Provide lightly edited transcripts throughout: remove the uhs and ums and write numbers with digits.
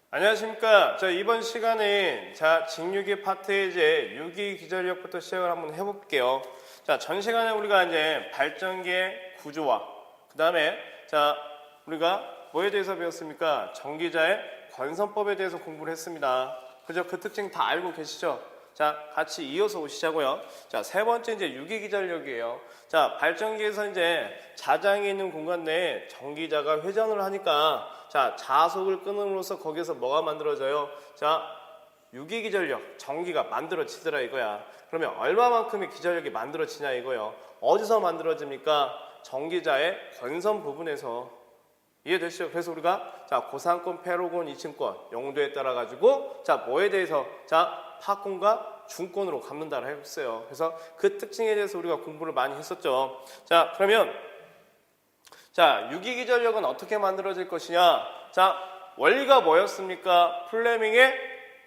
안녕하십니까. 자, 이번 시간에 직육이 파트의 이제 유기기전력부터 시작을 한번 해볼게요. 자, 전 시간에 우리가 이제 발전기의 구조와 그 다음에 우리가 뭐에 대해서 배웠습니까? 전기자의 권선법에 대해서 공부를 했습니다. 그죠? 그 특징 다 알고 계시죠? 자, 같이 이어서 오시자고요. 자, 세 번째 이제 유기기전력이에요. 자, 발전기에서 이제 자장이 있는 공간 내에 전기자가 회전을 하니까 자속을 끊음으로써 거기서 뭐가 만들어져요? 유기기전력, 전기가 만들어지더라 이거야. 그러면 얼마만큼의 기전력이 만들어지냐 이거요. 어디서 만들어집니까? 전기자의 권선 부분에서. 이해되시죠? 그래서 우리가 고상권, 패로권, 이층권 용도에 따라 가지고 뭐에 대해서 하권과 중권으로 갖는다고 했어요. 그래서 그 특징에 대해서 우리가 공부를 많이 했었죠. 자, 그러면 유기기전력은 어떻게 만들어질 것이냐? 원리가 뭐였습니까? 플레밍의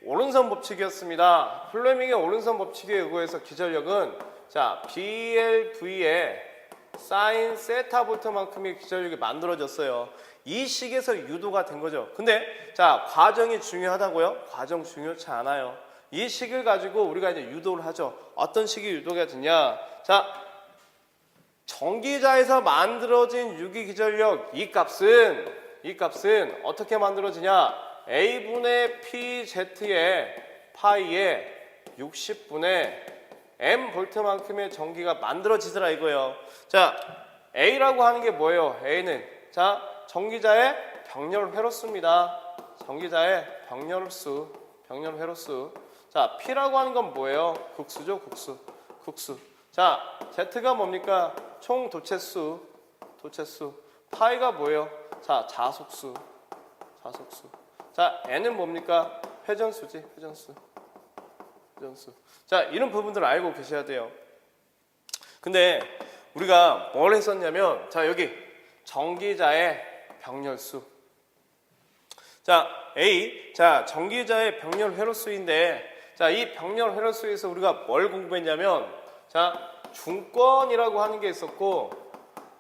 오른선 법칙이었습니다. 플레밍의 오른선 법칙에 의거해서 기전력은 BLV의 사인 세타 볼트만큼의 기전력이 만들어졌어요. 이 식에서 유도가 된 거죠. 근데 과정이 중요하다고요? 과정 중요치 않아요. 이 식을 가지고 우리가 이제 유도를 하죠. 어떤 식이 유도가 되냐? 전기자에서 만들어진 유기기전력 이 값은 어떻게 만들어지냐? A분의 PZ의 파이의 60분의 M 볼트만큼의 전기가 만들어지더라 이거예요. A라고 하는 게 뭐예요? A는 전기자의 병렬 회로수입니다. 전기자의 병렬 회로수. P라고 하는 건 뭐예요? 극수죠, 극수. Z가 뭡니까? 총 도체수. 파이가 뭐예요? 자속수. N은 뭡니까? 회전수지, 회전수. 이런 부분들을 알고 계셔야 돼요. 근데 우리가 뭘 했었냐면, 여기 전기자의 병렬수. A. 전기자의 병렬 회로수인데, 이 병렬 회로수에서 우리가 뭘 공부했냐면, 중권이라고 하는 게 있었고,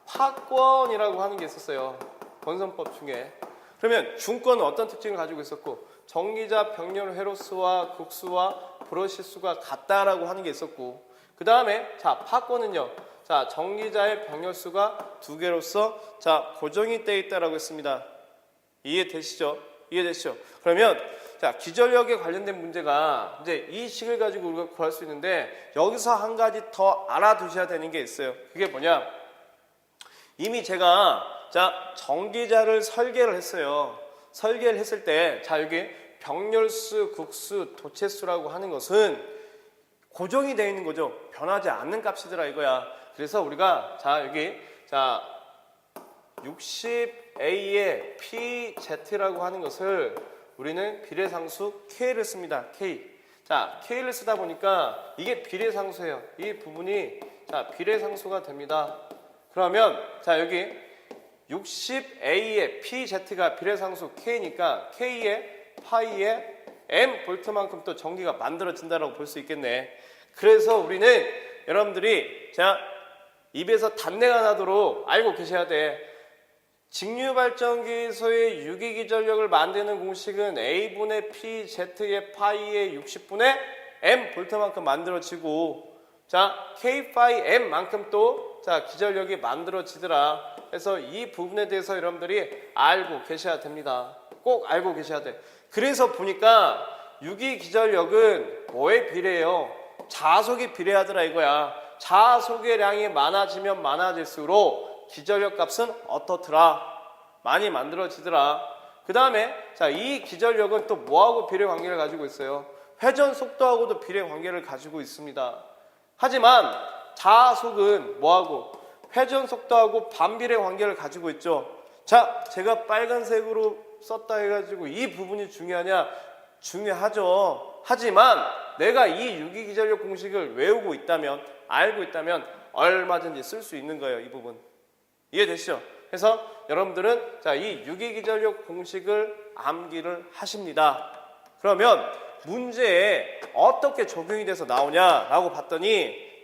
파권이라고 하는 게 있었어요. 권선법 중에. 그러면 중권은 어떤 특징을 가지고 있었고, 전기자 병렬 회로수와 극수와 브러시수가 같다라고 하는 게 있었고, 그 다음에 파권은요, 전기자의 병렬수가 두 개로서 고정이 되어 있다라고 했습니다. 이해되시죠? 그러면 기전력에 관련된 문제가 이제 이 식을 가지고 우리가 구할 수 있는데, 여기서 한 가지 더 알아두셔야 되는 게 있어요. 그게 뭐냐? 이미 제가 전기자를 설계를 했어요. 설계를 했을 때 여기 병렬수, 극수, 도체수라고 하는 것은 고정이 되어 있는 거죠. 변하지 않는 값이더라 이거야. 그래서 우리가 여기 60A의 PZ라고 하는 것을 우리는 비례상수 K를 씁니다. K를 쓰다 보니까 이게 비례상수예요. 이 부분이 비례상수가 됩니다. 그러면 여기 60A의 PZ가 비례상수 K니까 K의 파이의 M 볼트만큼 또 전기가 만들어진다라고 볼 수 있겠네. 그래서 우리는 여러분들이 입에서 단내가 나도록 알고 계셔야 돼. 직류발전기에서의 유기기전력을 만드는 공식은 A분의 PZ의 파이의 60분의 M 볼트만큼 만들어지고, K 파이 M만큼 또 기전력이 만들어지더라. 그래서 이 부분에 대해서 여러분들이 알고 계셔야 됩니다. 꼭 알고 계셔야 돼. 그래서 보니까 유기기전력은 뭐에 비례해요? 자속이 비례하더라 이거야. 자속의 량이 많아지면 많아질수록 기전력 값은 어떻더라? 많이 만들어지더라. 그 다음에 이 기전력은 또 뭐하고 비례 관계를 가지고 있어요? 회전 속도하고도 비례 관계를 가지고 있습니다. 하지만 자속은 뭐하고? 회전 속도하고 반비례 관계를 가지고 있죠. 제가 빨간색으로 썼다 해가지고 이 부분이 중요하냐? 중요하죠. 하지만 내가 이 유기기전력 공식을 외우고 있다면, 알고 있다면 얼마든지 쓸 수 있는 거예요. 이 부분. 이해되시죠? 그래서 여러분들은 이 유기기전력 공식을 암기를 하십니다. 그러면 문제에 어떻게 적용이 돼서 나오냐라고 봤더니,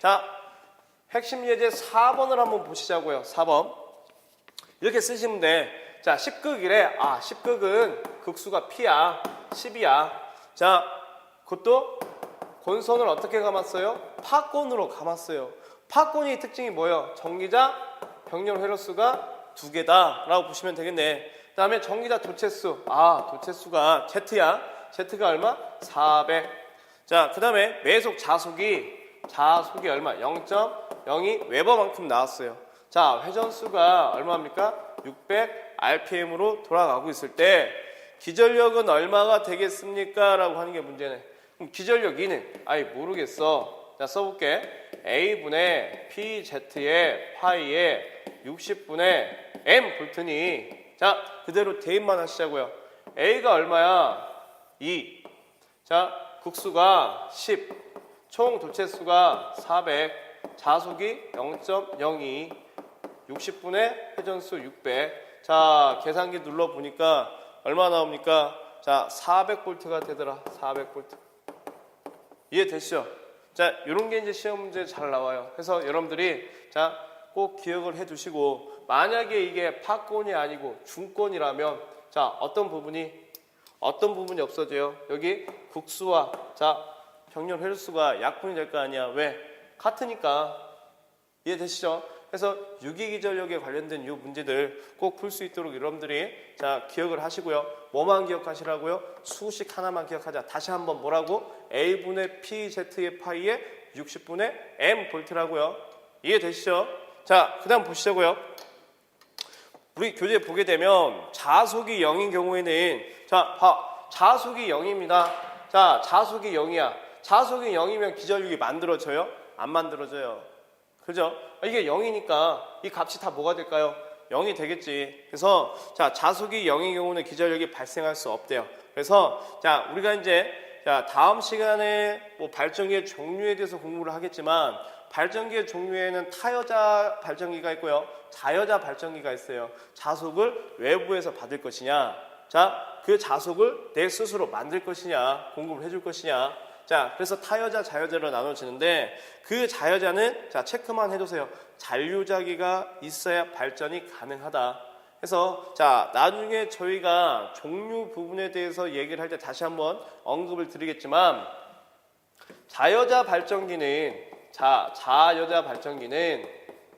핵심 예제 4번을 한번 보시자고요. 4번. 이렇게 쓰시면 돼. 10극이래. 10극은 극수가 P야. 10이야. 자, 그것도 권선을 어떻게 감았어요? 파권으로 감았어요. 파권의 특징이 뭐예요? 전기자 병렬 회로수가 2개다 라고 보시면 되겠네. 그 다음에 전기자 도체수. 도체수가 Z야. Z가 얼마? 400. 자, 그 다음에 매속 자속이 얼마? 0.02 웨버만큼 나왔어요. 자, 회전수가 얼마입니까? 600 RPM으로 돌아가고 있을 때 기전력은 얼마가 되겠습니까? 라고 하는 게 문제네. 그럼 기전력 2는 모르겠어. 자, 써볼게. A분의 PZ의 파이에 60분의 M 볼트니, 자, 그대로 대입만 하시자고요. A가 얼마야? 2. 자, 극수가 10. 총 도체수가 400. 자속이 0.02. 60분의 회전수 600. 자, 계산기 눌러보니까 얼마 나옵니까? 자, 400볼트가 되더라. 400볼트. 이해되시죠? 자, 이런 게 이제 시험 문제 잘 나와요. 그래서 여러분들이 자, 꼭 기억을 해 두시고, 만약에 이게 파권이 아니고 중권이라면 자, 어떤 부분이 없어져요? 여기 극수와 자, 병렬 회로수가 약분이 될 거 아니야. 왜? 같으니까. 이해되시죠? 그래서 유기기전력에 관련된 이 문제들 꼭 풀 수 있도록 여러분들이 자, 기억을 하시고요. 뭐만 기억하시라고요? 수식 하나만 기억하자. 다시 한번 뭐라고? A분의 PZ의 파이에 60분의 M 볼트라고요. 이해되시죠? 자, 그 다음 보시자고요. 우리 교재 보게 되면 자속이 0인 경우에는 자, 자속이 0입니다. 자, 자속이 0이야. 자속이 0이면 기전력이 만들어져요? 안 만들어져요. 그죠? 이게 0이니까 이 값이 다 뭐가 될까요? 0이 되겠지. 그래서 자, 자속이 0인 경우는 기전력이 발생할 수 없대요. 그래서 자, 우리가 이제 자, 다음 시간에 뭐 발전기의 종류에 대해서 공부를 하겠지만, 발전기의 종류에는 타여자 발전기가 있고요, 자여자 발전기가 있어요. 자속을 외부에서 받을 것이냐, 자, 그 자속을 내 스스로 만들 것이냐, 공급을 해줄 것이냐. 자, 그래서 타여자, 자여자로 나눠지는데, 그 자여자는 자, 체크만 해두세요. 잔류자기가 있어야 발전이 가능하다. 그래서 자, 나중에 저희가 종류 부분에 대해서 얘기를 할 때 다시 한번 언급을 드리겠지만, 자여자 발전기는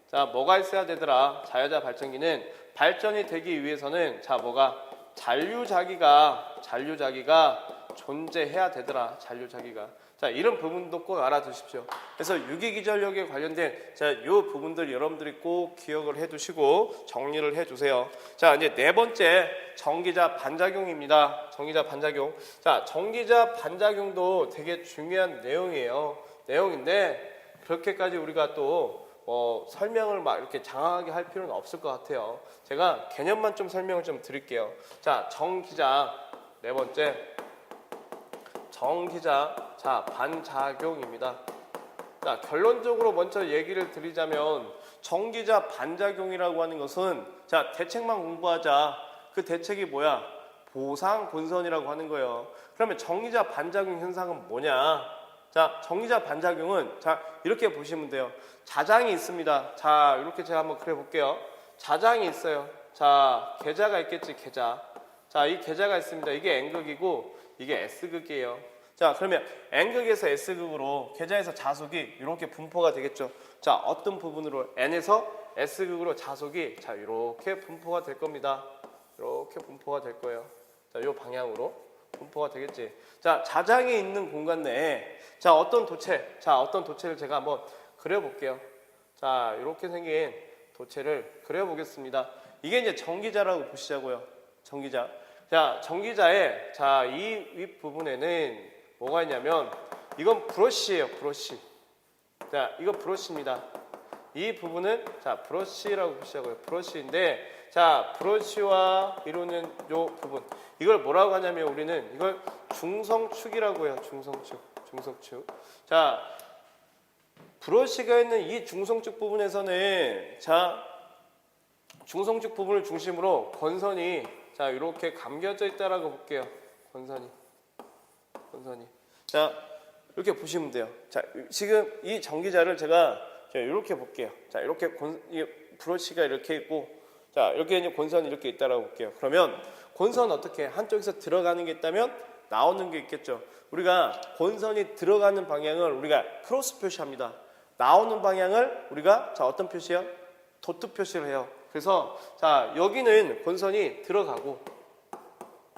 자, 뭐가 있어야 되더라? 자여자 발전기는 발전이 되기 위해서는 자, 뭐가 잔류자기가 존재해야 되더라. 잔류자기가. 자, 이런 부분도 꼭 알아두십시오. 그래서 유기기전력에 관련된 자, 이 부분들 여러분들이 꼭 기억을 해두시고 정리를 해두세요. 자, 이제 네 번째 전기자 반작용입니다. 전기자 반작용. 자, 전기자 반작용도 되게 중요한 내용인데 그렇게까지 우리가 또 설명을 막 이렇게 장황하게 할 필요는 없을 것 같아요. 제가 개념만 좀 설명을 좀 드릴게요. 자, 전기자 네 번째. 전기자 자, 반작용입니다. 자, 결론적으로 먼저 얘기를 드리자면 전기자 반작용이라고 하는 것은 자, 대책만 공부하자. 그 대책이 뭐야? 보상곤선이라고 하는 거예요. 그러면 전기자 반작용 현상은 뭐냐? 자, 전기자 반작용은 자, 이렇게 보시면 돼요. 자장이 있습니다. 자, 이렇게 제가 한번 그려볼게요. 자장이 있어요. 자, 계자가 있겠지, 계자. 자, 이 계자가 있습니다. 이게 N극이고 이게 S극이에요. 자, 그러면 N극에서 S극으로 계자에서 자속이 이렇게 분포가 되겠죠. 자, 어떤 부분으로? N에서 S극으로 자속이 자, 이렇게 분포가 될 겁니다. 이렇게 분포가 될 거예요. 자, 이 방향으로 분포가 되겠지. 자, 자장이 있는 공간 내에 자, 어떤 도체를 제가 한번 그려볼게요. 자, 이렇게 생긴 도체를 그려보겠습니다. 이게 이제 전기자라고 보시자고요. 전기자. 자, 전기자의 자, 이 윗부분에는 뭐가 있냐면 이건 브러쉬예요. 브러쉬. 자, 이거 브러쉬입니다. 이 부분은 자, 브러쉬라고 보시자고요. 브러쉬인데 자, 브러쉬와 이루는 요 부분, 이걸 뭐라고 하냐면 우리는 이걸 중성축이라고 해요. 중성축. 자, 브러쉬가 있는 이 중성축 부분에서는 자, 중성축 부분을 중심으로 권선이 자, 이렇게 감겨져 있다라고 볼게요. 권선이. 자, 이렇게 보시면 돼요. 자, 지금 이 전기자를 제가 이렇게 볼게요. 자, 이렇게 브러쉬가 이렇게 있고, 자, 이렇게 이제 권선이 이렇게 있다라고 볼게요. 그러면 권선 어떻게 한쪽에서 들어가는 게 있다면 나오는 게 있겠죠. 우리가 권선이 들어가는 방향을 우리가 크로스 표시합니다. 나오는 방향을 우리가 자 어떤 표시요? 도트 표시를 해요. 그래서 자 여기는 권선이 들어가고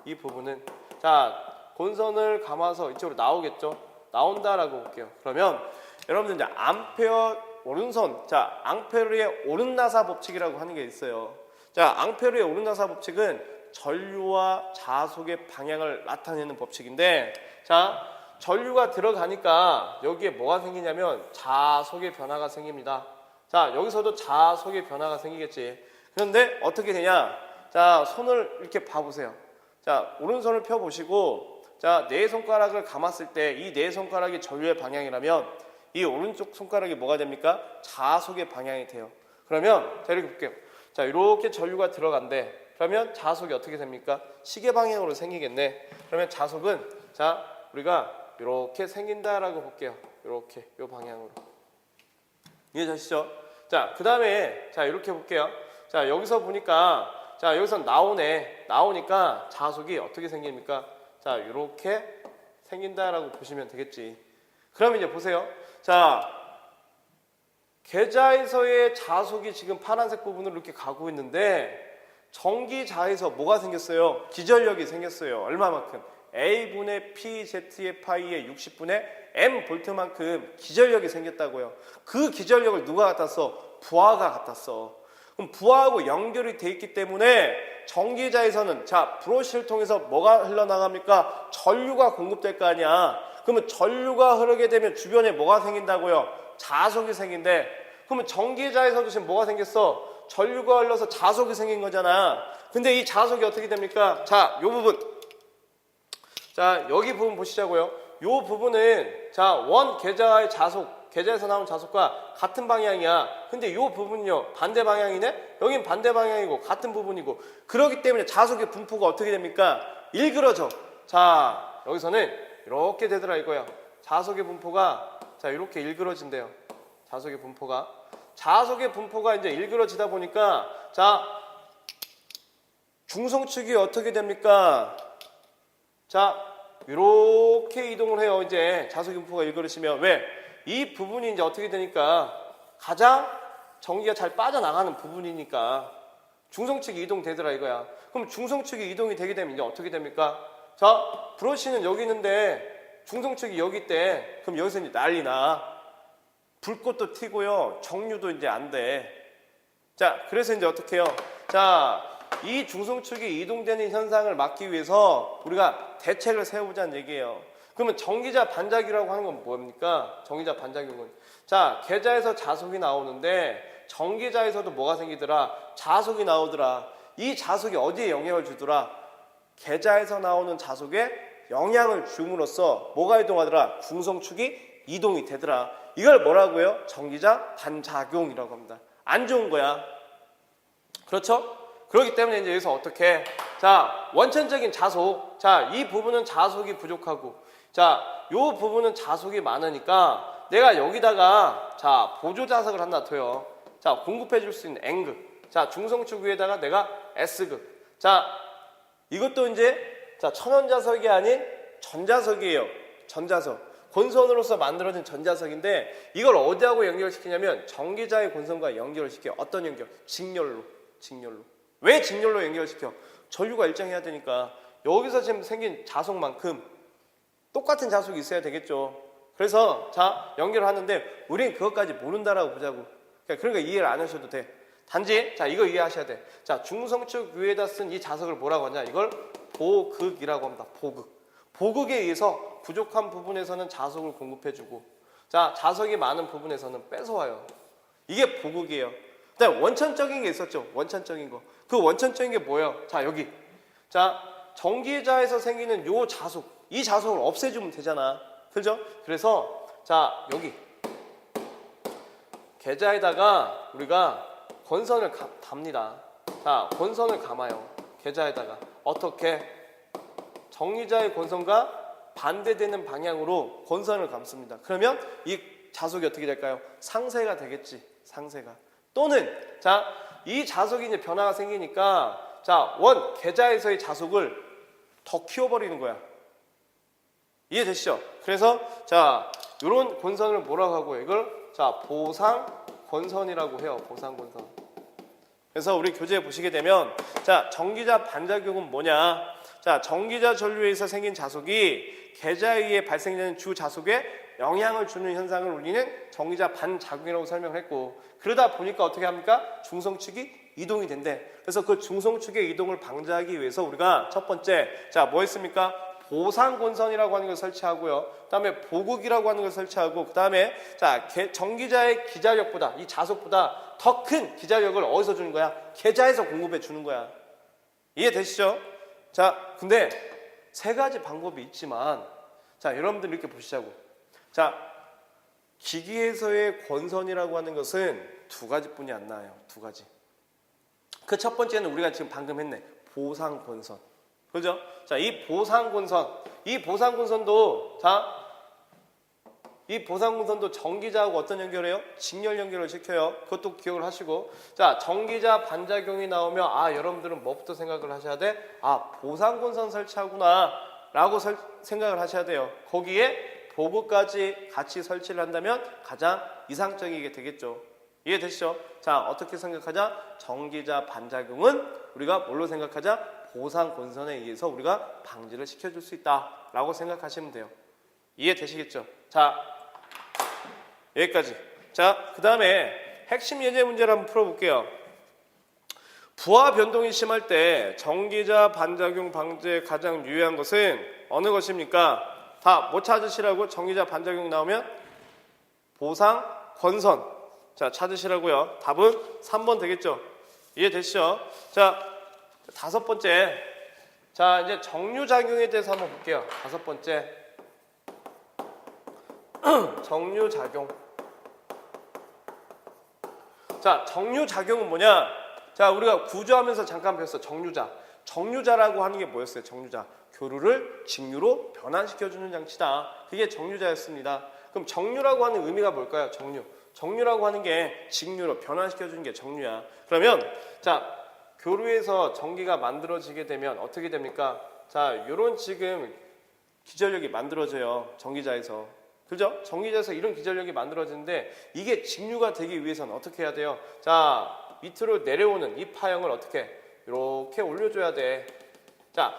이 부분은 자 권선을 감아서 이쪽으로 나오겠죠. 나온다라고 볼게요. 그러면 여러분들 이제 암페어 오른손 자 앙페르의 오른나사 법칙이라고 하는 게 있어요. 자 앙페르의 오른나사 법칙은 전류와 자속의 방향을 나타내는 법칙인데 자 전류가 들어가니까 여기에 뭐가 생기냐면 자속의 변화가 생깁니다. 자 여기서도 자속의 변화가 생기겠지. 그런데 어떻게 되냐? 자 손을 이렇게 봐보세요. 자 오른손을 펴보시고 자 네 손가락을 감았을 때 이 네 손가락이 전류의 방향이라면 이 오른쪽 손가락이 뭐가 됩니까? 자속의 방향이 돼요. 그러면 자 이렇게 볼게요. 자 이렇게 전류가 들어간대. 그러면 자속이 어떻게 됩니까? 시계 방향으로 생기겠네. 그러면 자속은 자 우리가 이렇게 생긴다라고 볼게요. 이렇게 이 방향으로 이해되시죠? 자 그 다음에 자 이렇게 볼게요. 자 여기서 보니까 자 여기서 나오니까 자속이 어떻게 생깁니까? 자 이렇게 생긴다라고 보시면 되겠지. 그러면 이제 보세요. 자 계좌에서의 자속이 지금 파란색 부분으로 이렇게 가고 있는데 전기자에서 뭐가 생겼어요? 기전력이 생겼어요. 얼마만큼? A분의 PZ의 파이의 60분의 M 볼트만큼 기전력이 생겼다고요. 그 기전력을 누가 갖다 써? 부하가 갖다 써. 그럼 부하하고 연결이 돼 있기 때문에 전기자에서는 자 브러쉬를 통해서 뭐가 흘러나갑니까? 전류가 공급될 거 아니야. 그러면 전류가 흐르게 되면 주변에 뭐가 생긴다고요? 자속이 생긴대. 그러면 전기자에서도 지금 뭐가 생겼어? 전류가 흘러서 자속이 생긴 거잖아. 근데 이 자속이 어떻게 됩니까? 자, 요 부분. 자, 여기 부분 보시자고요. 요 부분은 자, 원 계좌의 자속, 계좌에서 나온 자속과 같은 방향이야. 근데 요 부분은요, 반대 방향이네? 여긴 반대 방향이고 같은 부분이고. 그렇기 때문에 자속의 분포가 어떻게 됩니까? 일그러져. 자, 여기서는 이렇게 되더라 이거야. 자속의 분포가 자, 이렇게 일그러진대요. 자속의 분포가. 자속의 분포가 이제 일그러지다 보니까 자 중성축이 어떻게 됩니까? 자 이렇게 이동을 해요. 이제 자속의 분포가 일그러지면 왜? 이 부분이 이제 어떻게 되니까 가장 전기가 잘 빠져나가는 부분이니까 중성축이 이동되더라 이거야. 그럼 중성축이 이동이 되게 되면 이제 어떻게 됩니까? 자 브러쉬는 여기 있는데 중성축이 여기 있대. 그럼 여기서 이제 난리 나. 불꽃도 튀고요. 정류도 이제 안 돼. 자, 그래서 이제 어떻게 해요? 자, 이 중성축이 이동되는 현상을 막기 위해서 우리가 대책을 세워보자는 얘기예요. 그러면 전기자 반작용이라고 하는 건 뭡니까? 전기자 반작용은. 자, 계좌에서 자속이 나오는데 전기자에서도 뭐가 생기더라? 자속이 나오더라. 이 자속이 어디에 영향을 주더라? 계좌에서 나오는 자속에 영향을 줌으로써 뭐가 이동하더라? 중성축이 이동이 되더라. 이걸 뭐라고요? 전기자 반작용이라고 합니다. 안 좋은 거야. 그렇죠? 그렇기 때문에 이제 여기서 어떻게? 자, 원천적인 자속. 자, 이 부분은 자속이 부족하고, 자, 요 부분은 자속이 많으니까 내가 여기다가 자 보조 자석을 하나 둬요. 자, 공급해 줄 수 있는 N극. 자, 중성축 위에다가 내가 S극. 자, 이것도 이제 자 천원자석이 아닌 전자석이에요. 전자석. 권선으로서 만들어진 전자석인데 이걸 어디하고 연결시키냐면 전기자의 권선과 연결을 시켜. 어떤 연결? 직렬로. 왜 직렬로 연결시켜? 전류가 일정해야 되니까. 여기서 지금 생긴 자석만큼 똑같은 자석이 있어야 되겠죠. 그래서 자 연결하는데 우린 그것까지 모른다라고 보자고. 그러니까 이해를 안 하셔도 돼. 단지 자 이거 이해하셔야 돼. 자 중성축 위에다 쓴 이 자석을 뭐라고 하냐? 이걸 보극이라고 합니다. 보극에 의해서 부족한 부분에서는 자석을 공급해주고 자 자석이 많은 부분에서는 뺏어와요. 이게 보극이에요. 그다음 원천적인 게 있었죠. 원천적인 거. 그 원천적인 게 뭐예요? 자 여기 자 전기자에서 생기는 요 자석 이 자석을 없애주면 되잖아. 그죠? 그래서 자 여기 계좌에다가 우리가 권선을 답니다. 자 권선을 감아요. 계좌에다가 어떻게? 전기자의 권선과 반대되는 방향으로 권선을 감습니다. 그러면 이 자석이 어떻게 될까요? 상쇄가 되겠지. 상쇄가. 또는 자 이 자석이 이제 변화가 생기니까 자, 원 계좌에서의 자속을 더 키워버리는 거야. 이해되시죠? 그래서 자, 이런 권선을 뭐라고 하고요? 이걸 자, 보상 권선이라고 해요. 보상 권선. 그래서 우리 교재에 보시게 되면 자, 전기자 반작용은 뭐냐? 자, 전기자 전류에 의해서 생긴 자속이 계자에 의해 발생되는 주 자속에 영향을 주는 현상을 우리는 전기자 반작용이라고 설명했고, 그러다 보니까 어떻게 합니까? 중성축이 이동이 된대. 그래서 그 중성축의 이동을 방지하기 위해서 우리가 첫 번째 자, 뭐 했습니까? 보상권선이라고 하는 걸 설치하고요. 그 다음에 보극이라고 하는 걸 설치하고, 그 다음에 자, 전기자의 기자력보다, 이 자속보다 더 큰 기자력을 어디서 주는 거야? 계좌에서 공급해 주는 거야. 이해되시죠? 자, 근데 세 가지 방법이 있지만, 자, 여러분들 이렇게 보시자고. 자, 기기에서의 권선이라고 하는 것은 두 가지뿐이 안 나와요. 두 가지. 그 첫 번째는 우리가 지금 방금 했네. 보상권선. 그죠? 자, 이 보상권선도 자, 이 보상권선도 전기자하고 어떤 연결해요? 직렬 연결을 시켜요. 그것도 기억을 하시고, 자, 전기자 반작용이 나오면 아, 여러분들은 뭐부터 생각을 하셔야 돼? 아, 보상권선 설치하구나 라고 생각을 하셔야 돼요. 거기에 보급까지 같이 설치를 한다면 가장 이상적이게 되겠죠. 이해되시죠? 자, 어떻게 생각하자? 전기자 반작용은 우리가 뭘로 생각하자? 보상 권선에 의해서 우리가 방지를 시켜줄 수 있다라고 생각하시면 돼요. 이해되시겠죠? 자, 여기까지. 자, 그 다음에 핵심 예제 문제를 한번 풀어볼게요. 부하 변동이 심할 때 전기자 반작용 방지에 가장 유의한 것은 어느 것입니까? 다 뭐 찾으시라고? 전기자 반작용 나오면 보상 권선. 자, 찾으시라고요. 답은 3번 되겠죠? 이해되시죠? 자, 다섯 번째. 자, 이제 정류작용에 대해서 한번 볼게요. 다섯 번째. 정류작용. 자, 정류작용은 뭐냐? 자, 우리가 구조하면서 잠깐 배웠어. 정류자. 정류자라고 하는 게 뭐였어요? 정류자. 교류를 직류로 변환시켜주는 장치다. 그게 정류자였습니다. 그럼 정류라고 하는 의미가 뭘까요? 정류. 정류라고 하는 게 직류로 변환시켜주는 게 정류야. 그러면 자, 교류에서 전기가 만들어지게 되면 어떻게 됩니까? 자, 요런 지금 기전력이 만들어져요. 전기자에서. 그죠? 전기자에서 이런 기전력이 만들어지는데 이게 직류가 되기 위해서는 어떻게 해야 돼요? 자, 밑으로 내려오는 이 파형을 어떻게? 이렇게 올려줘야 돼. 자,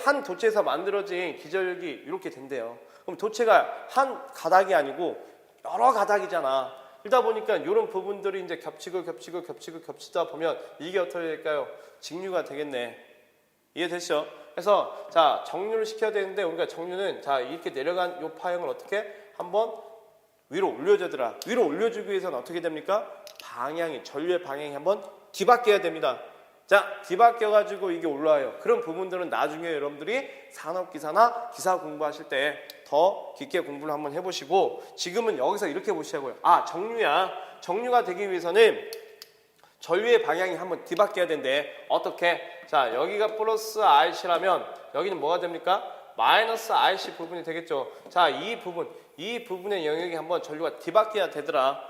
한 도체에서 만들어진 기전력이 이렇게 된대요. 그럼 도체가 한 가닥이 아니고 여러 가닥이잖아. 그러다 보니까 이런 부분들이 이제 겹치다 보면 이게 어떻게 될까요? 직류가 되겠네. 이해되시죠? 그래서 자, 정류를 시켜야 되는데 우리가 정류는 자, 이렇게 내려간 이 파형을 어떻게 한번 위로 올려주더라. 위로 올려주기 위해서는 어떻게 됩니까? 전류의 방향이 한번 뒤바뀌어야 됩니다. 자, 뒤바뀌어가지고 이게 올라와요. 그런 부분들은 나중에 여러분들이 산업기사나 기사 공부하실 때 더 깊게 공부를 한번 해보시고, 지금은 여기서 이렇게 보시자고요. 아, 정류야. 정류가 되기 위해서는 전류의 방향이 한번 뒤바뀌어야 된대. 어떻게? 자, 여기가 플러스 RC라면 여기는 뭐가 됩니까? 마이너스 RC 부분이 되겠죠. 자, 이 부분의 영역이 한번 전류가 뒤바뀌어야 되더라.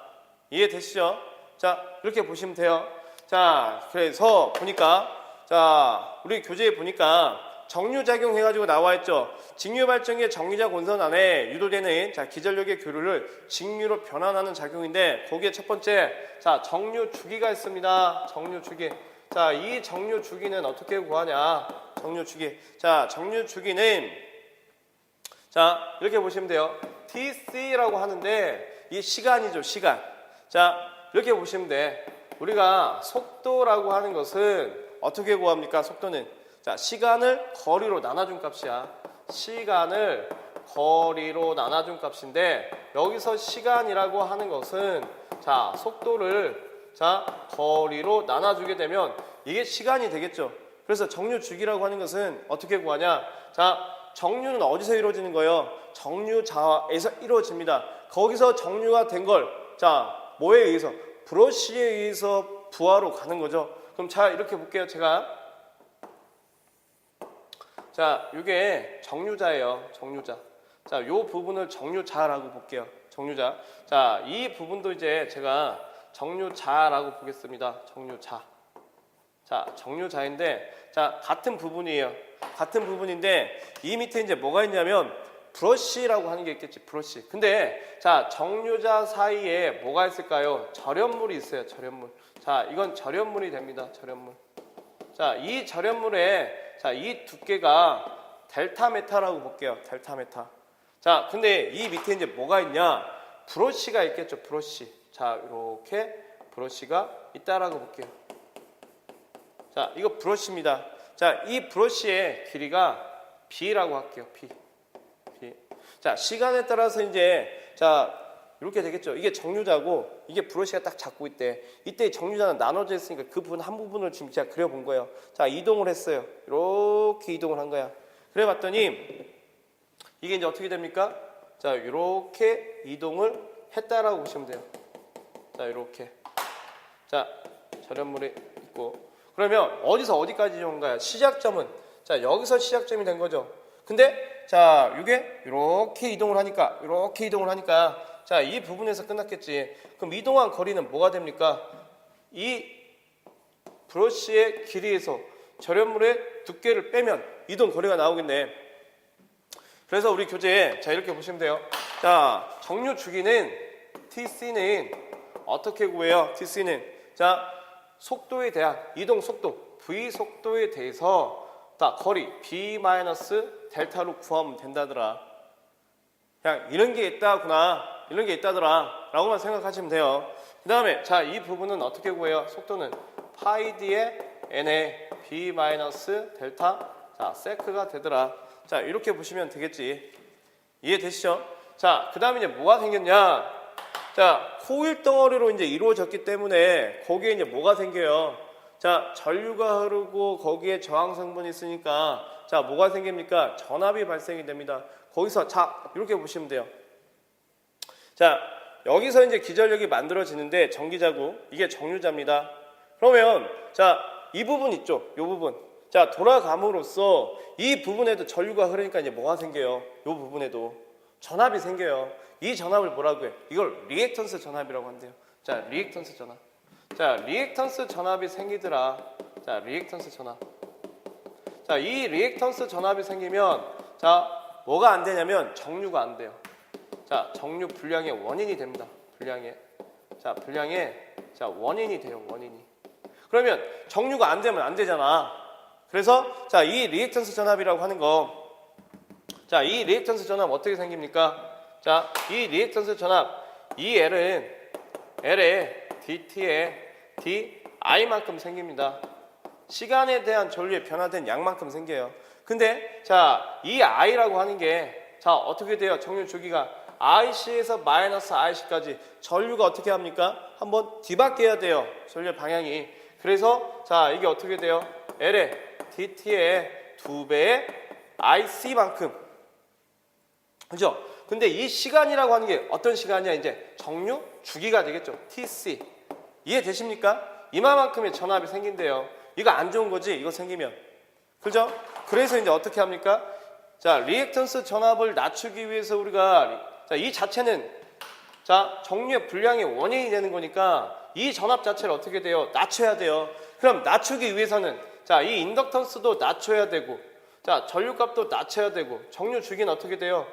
이해되시죠? 자, 이렇게 보시면 돼요. 자, 그래서 보니까 자, 우리 교재에 보니까 정류작용 해가지고 나와 있죠. 직류발전기의 전기자 권선 안에 유도되는 자, 기전력의 교류를 직류로 변환하는 작용인데, 거기에 첫 번째 자, 정류주기가 있습니다. 정류주기. 자, 이 정류주기는 어떻게 구하냐? 정류주기. 자, 정류주기는 자, 이렇게 보시면 돼요. TC라고 하는데 이 시간이죠. 시간. 자, 이렇게 보시면 돼. 우리가 속도라고 하는 것은 어떻게 구합니까? 속도는 자, 시간을 거리로 나눠준 값이야. 시간을 거리로 나눠준 값인데, 여기서 시간이라고 하는 것은 자, 속도를 자, 거리로 나눠주게 되면 이게 시간이 되겠죠. 그래서 정류주기라고 하는 것은 어떻게 구하냐? 자, 정류는 어디서 이루어지는 거예요? 정류자에서 이루어집니다. 거기서 정류가 된 걸 자, 뭐에 의해서? 브러쉬에 의해서 부하로 가는 거죠. 그럼 자, 이렇게 볼게요. 제가 자, 이게 정류자예요. 정류자. 자, 요 부분을 정류자라고 볼게요. 정류자. 자, 이 부분도 이제 제가 정류자라고 보겠습니다. 정류자. 자, 정류자인데, 자, 같은 부분이에요. 같은 부분인데, 이 밑에 이제 뭐가 있냐면, 브러쉬라고 하는 게 있겠지, 브러쉬. 근데, 자, 정류자 사이에 뭐가 있을까요? 절연물이 있어요, 절연물. 자, 이건 절연물이 됩니다, 절연물. 자, 이 절연물에, 자, 이 두께가 델타 메타라고 볼게요, 델타 메타. 자, 근데 이 밑에 이제 뭐가 있냐? 브러쉬가 있겠죠, 브러쉬. 자, 이렇게 브러쉬가 있다라고 볼게요. 자, 이거 브러쉬입니다. 자, 이 브러쉬의 길이가 B라고 할게요. B. 자, 시간에 따라서 이제, 자, 이렇게 되겠죠. 이게 정류자고, 이게 브러쉬가 딱 잡고 있대. 이때 정류자는 나눠져 있으니까 그 부분 한 부분을 지금 제가 그려본 거예요. 자, 이동을 했어요. 이렇게 이동을 한 거야. 그래 봤더니, 이게 이제 어떻게 됩니까? 자, 이렇게 이동을 했다라고 보시면 돼요. 자, 이렇게. 자, 절연물이 있고. 그러면 어디서 어디까지 온 거야? 시작점은, 자, 여기서 시작점이 된 거죠. 근데, 자, 이게 이렇게 이동을 하니까, 자, 이 부분에서 끝났겠지. 그럼 이동한 거리는 뭐가 됩니까? 이 브러쉬의 길이에서 절연물의 두께를 빼면 이동 거리가 나오겠네. 그래서 우리 교재에, 자, 이렇게 보시면 돼요. 자, 정류 주기는, TC는 어떻게 구해요? TC는, 자, 속도에 대한 이동 속도, V 속도에 대해서 다 거리 B-델타로 구하면 된다더라. 그냥 이런 게 있다구나, 이런 게 있다더라 라고만 생각하시면 돼요. 그 다음에, 자, 이 부분은 어떻게 구해요? 속도는 파이 D의 N에 B-델타, 자, 세크가 되더라. 자, 이렇게 보시면 되겠지. 이해되시죠? 자, 그 다음에 이제 뭐가 생겼냐? 자, 코일 덩어리로 이제 이루어졌기 때문에 거기에 이제 뭐가 생겨요? 자, 전류가 흐르고 거기에 저항 성분이 있으니까, 자, 뭐가 생깁니까? 전압이 발생이 됩니다. 거기서, 자, 이렇게 보시면 돼요. 자, 여기서 이제 기전력이 만들어지는데 전기자고, 이게 정류자입니다. 그러면, 자, 이 부분 있죠? 이 부분. 자, 돌아감으로써 이 부분에도 전류가 흐르니까 이제 뭐가 생겨요? 이 부분에도 전압이 생겨요. 이 전압을 뭐라고 해요? 이걸 리액턴스 전압이라고 한대요. 자, 리액턴스 전압. 자, 리액턴스 전압이 생기더라. 자, 리액턴스 전압. 자, 이 리액턴스 전압이 생기면, 자, 뭐가 안 되냐면 정류가 안 돼요. 자, 정류 불량의 원인이 됩니다. 불량의. 자, 불량의, 자, 원인이 돼요. 원인이. 그러면 정류가 안 되면 안 되잖아. 그래서, 자, 이 리액턴스 전압이라고 하는 거, 자, 이 리액턴스 전압 어떻게 생깁니까? 자, 이 리액턴스 전압, 이 L에 dt에 di만큼 생깁니다. 시간에 대한 전류의 변화된 양만큼 생겨요. 근데, 자, 이 i라고 하는 게, 자, 어떻게 돼요? 정류 주기가 IC에서 마이너스 IC까지 전류가 어떻게 합니까? 한번 뒤바뀌어야 돼요. 전류의 방향이. 그래서, 자, 이게 어떻게 돼요? L에 dt의 2배의 IC만큼. 그죠? 근데 이 시간이라고 하는 게 어떤 시간이야? 이제 정류 주기가 되겠죠. TC. 이해되십니까? 이만큼의 전압이 생긴대요. 이거 안 좋은 거지? 이거 생기면. 그죠? 그래서 이제 어떻게 합니까? 자, 리액턴스 전압을 낮추기 위해서 우리가, 자, 이 자체는, 자, 정류의 불량의 원인이 되는 거니까 이 전압 자체를 어떻게 돼요? 낮춰야 돼요. 그럼 낮추기 위해서는, 자, 이 인덕턴스도 낮춰야 되고, 자, 전류값도 낮춰야 되고, 정류 주기는 어떻게 돼요?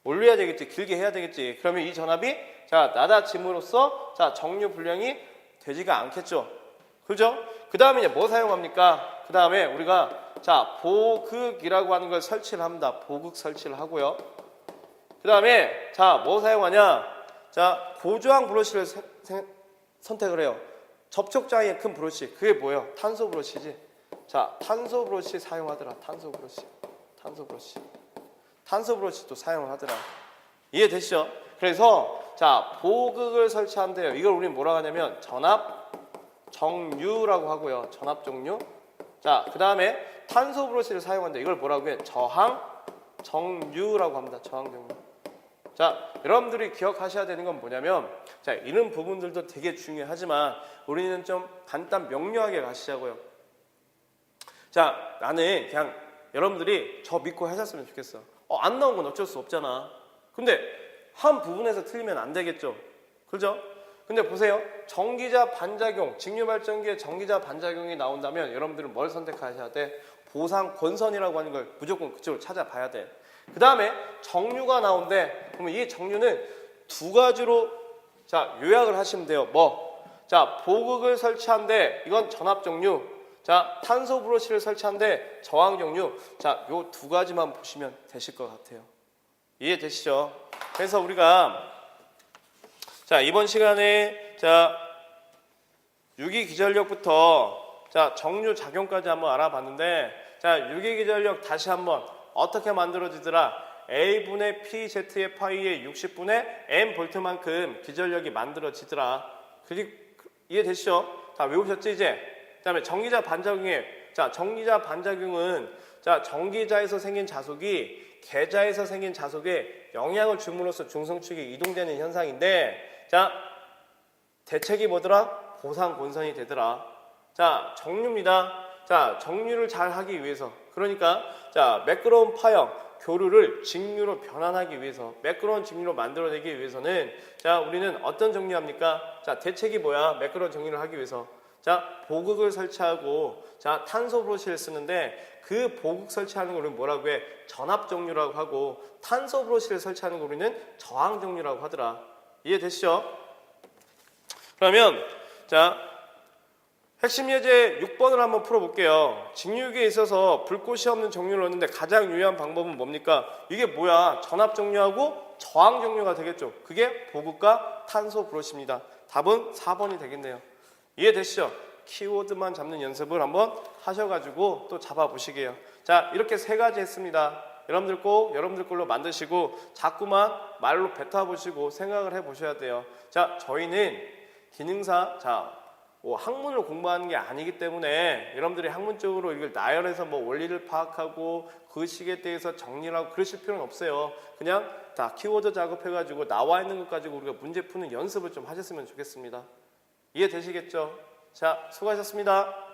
올려야 되겠지. 길게 해야 되겠지. 그러면 이 전압이, 자, 낮아짐으로써, 자, 정류 불량이 되지가 않겠죠. 그죠? 그 다음에 이제 뭐 사용합니까? 그 다음에 우리가, 자, 보극이라고 하는 걸 설치를 합니다. 보극 설치를 하고요. 그 다음에, 자, 뭐 사용하냐? 자, 고저항 브러쉬를 선택을 해요. 접촉장이 큰 브러쉬. 그게 뭐예요? 탄소 브러쉬지. 자, 탄소 브러쉬 사용하더라. 탄소 브러쉬. 탄소 브러쉬. 탄소 브러쉬도 사용을 하더라. 이해되시죠? 그래서, 자, 보극을 설치한대요. 이걸 우리는 뭐라고 하냐면, 전압 정류라고 하고요. 전압 정류. 자, 그 다음에 탄소 브러쉬를 사용한대. 이걸 뭐라고 해? 저항 정류라고 합니다. 저항 정류. 자, 여러분들이 기억하셔야 되는 건 뭐냐면, 자, 이런 부분들도 되게 중요하지만 우리는 좀 간단 명료하게 가시자고요. 자, 나는 그냥 여러분들이 저 믿고 하셨으면 좋겠어. 안 나온 건 어쩔 수 없잖아. 근데 한 부분에서 틀리면 안 되겠죠. 그죠? 근데 보세요. 전기자 반작용, 직류발전기에 전기자 반작용이 나온다면 여러분들은 뭘 선택하셔야 돼? 보상 권선이라고 하는 걸 무조건 그쪽으로 찾아봐야 돼. 그 다음에 정류가 나온대. 그러면 이 정류는 두 가지로 자 요약을 하시면 돼요. 뭐? 자 보극을 설치한데 이건 전압 정류. 자 탄소 브러쉬를 설치한데 저항 정류. 자 요 두 가지만 보시면 되실 것 같아요. 이해되시죠? 그래서 우리가 자 이번 시간에 자 유기기전력부터 자 정류 작용까지 한번 알아봤는데 자 유기기전력 다시 한번 어떻게 만들어지더라? A분의 PZ의 파이의 60분의 M 볼트만큼 기전력이 만들어지더라. 이해되시죠? 자 외우셨지 이제? 그 다음에 전기자 반작용에 자 전기자 반작용은 자 전기자에서 생긴 자속이 계자에서 생긴 자속에 영향을 줌으로써 중성축이 이동되는 현상인데 자 대책이 뭐더라? 보상 권선이 되더라. 자 정류입니다. 자 정류를 잘 하기 위해서 그러니까 자 매끄러운 파형 교류를 직류로 변환하기 위해서 매끄러운 직류로 만들어내기 위해서는 자 우리는 어떤 정류합니까? 자 대책이 뭐야? 매끄러운 정류를 하기 위해서 자 보극을 설치하고 자 탄소 브러쉬를 쓰는데 그 보극 설치하는 걸 우리는 뭐라고 해? 전압 정류라고 하고 탄소 브러쉬를 설치하는 걸 우리는 저항 정류라고 하더라. 이해되시죠? 그러면 자 핵심 예제 6번을 한번 풀어볼게요. 직류기에 있어서 불꽃이 없는 정류를 얻는데 가장 유효한 방법은 뭡니까? 이게 뭐야? 전압 정류하고 저항 정류가 되겠죠. 그게 보극과 탄소 브러쉬입니다. 답은 4번이 되겠네요. 이해되시죠? 키워드만 잡는 연습을 한번 하셔가지고 또 잡아보시게요. 자 이렇게 세 가지 했습니다. 여러분들 꼭 여러분들 걸로 만드시고 자꾸만 말로 뱉어보시고 생각을 해보셔야 돼요. 자 저희는 기능사 학문을 공부하는 게 아니기 때문에 여러분들이 학문적으로 이걸 나열해서 뭐 원리를 파악하고 그 식에 대해서 정리를 하고 그러실 필요는 없어요. 그냥 다 키워드 작업해가지고 나와 있는 것 가지고 우리가 문제 푸는 연습을 좀 하셨으면 좋겠습니다. 이해되시겠죠? 자 수고하셨습니다.